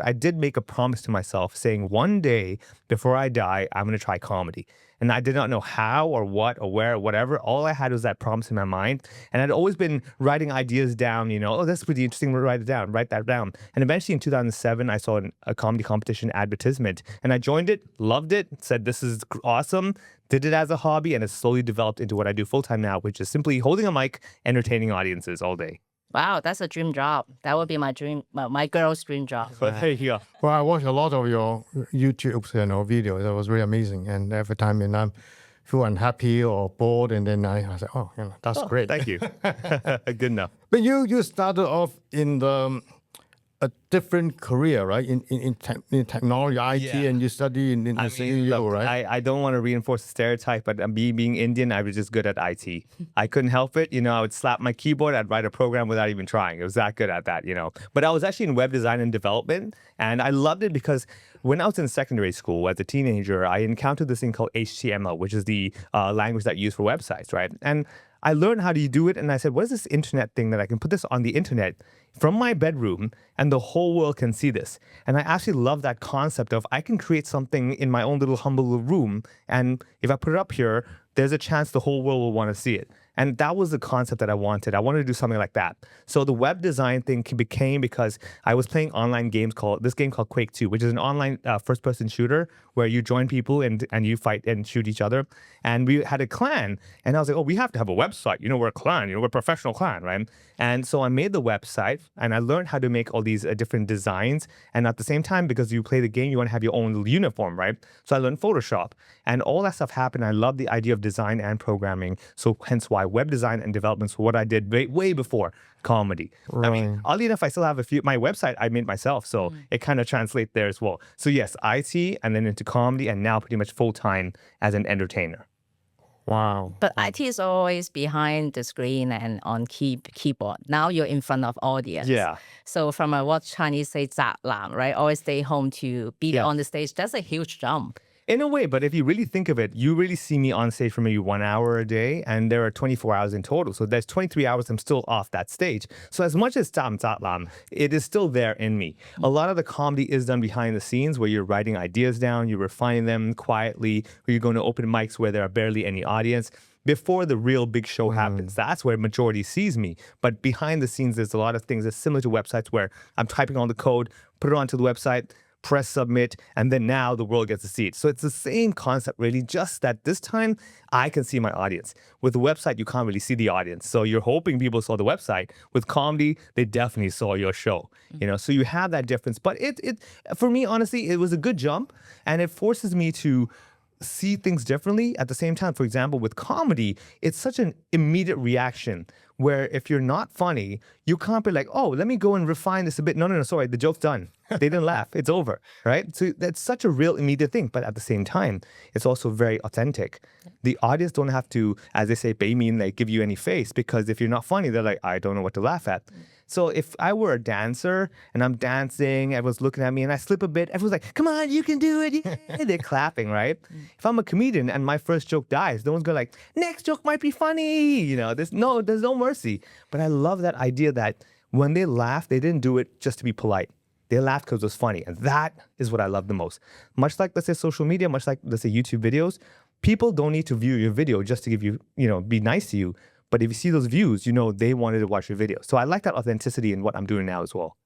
I did make a promise to myself saying one day before I die, I'm going to try comedy. And I did not know how or what or where or whatever. All I had was that promise in my mind. And I'd always been writing ideas down, oh, that's pretty interesting. We'll write it down, write that down. And eventually in 2007, I saw a comedy competition advertisement and I joined it, loved it, said, this is awesome. Did it as a hobby and it's slowly developed into what I do full time now, which is simply holding a mic, entertaining audiences all day. Wow, that's a dream job. That would be my dream, my girl's dream job. But there you go. Well, I watched a lot of your YouTube, videos. That was really amazing. And every time I feel unhappy or bored, and then I said, oh, that's great. Thank you. Good enough. But you started off in a different career, right? In technology, IT, and you study in CEO, right? I don't want to reinforce the stereotype, but me being Indian, I was just good at IT. I couldn't help it. I would slap my keyboard, I'd write a program without even trying. It was that good at that, But I was actually in web design and development, and I loved it because when I was in secondary school as a teenager, I encountered this thing called HTML, which is the language that you use for websites, right? And I learned how to do it, and I said, what is this internet thing that I can put this on the internet from my bedroom and the whole world can see this? And I actually love that concept of I can create something in my own little humble little room, and if I put it up here, there's a chance the whole world will want to see it. And that was the concept that I wanted. I wanted to do something like that. So the web design thing became because I was playing online games called Quake 2, which is an online first-person shooter where you join people and you fight and shoot each other. And we had a clan. And I was like, oh, we have to have a website. We're a clan. We're a professional clan, right? And so I made the website and I learned how to make all these different designs. And at the same time, because you play the game, you want to have your own little uniform, right? So I learned Photoshop. And all that stuff happened. I love the idea of design and programming. So hence why web design and development is what I did way before comedy. Right. I mean, oddly enough, I still have my website I made myself. So it kind of translates there as well. So yes, IT and then into comedy and now pretty much full-time as an entertainer. Wow. But IT is always behind the screen and on keyboard. Now you're in front of audience. Yeah. So from what Chinese say, 宅男, right? Always stay home to be on the stage. That's a huge jump. In a way, but if you really think of it, you really see me on stage for maybe 1 hour a day, and there are 24 hours in total. So there's 23 hours I'm still off that stage. So as much as it is still there in me. A lot of the comedy is done behind the scenes where you're writing ideas down, you're refining them quietly, or you're going to open mics where there are barely any audience. Before the real big show happens, that's where majority sees me. But behind the scenes, there's a lot of things that's similar to websites where I'm typing all the code, put it onto the website, press submit, and then now the world gets to see it. So it's the same concept really, just that this time I can see my audience. With the website, you can't really see the audience. So you're hoping people saw the website. With comedy, they definitely saw your show. So you have that difference. But it for me, honestly, it was a good jump, and it forces me to see things differently at the same time. For example, with comedy, it's such an immediate reaction where if you're not funny, you can't be like, oh, let me go and refine this a bit. No, sorry, the joke's done. They didn't laugh. It's over, right? So that's such a real immediate thing. But at the same time, it's also very authentic. The audience don't have to, as they say, 俾面, like give you any face, because if you're not funny, they're like, I don't know what to laugh at. So if I were a dancer and I'm dancing, everyone's looking at me and I slip a bit, everyone's like, come on, you can do it. Yeah. They're clapping, right? If I'm a comedian and my first joke dies, no one's going to like, next joke might be funny. There's no mercy. But I love that idea that when they laugh, they didn't do it just to be polite. They laughed because it was funny. And that is what I love the most. Much like, let's say, social media, much like, let's say, YouTube videos, people don't need to view your video just to give you, be nice to you. But if you see those views, they wanted to watch your video. So I like that authenticity in what I'm doing now as well.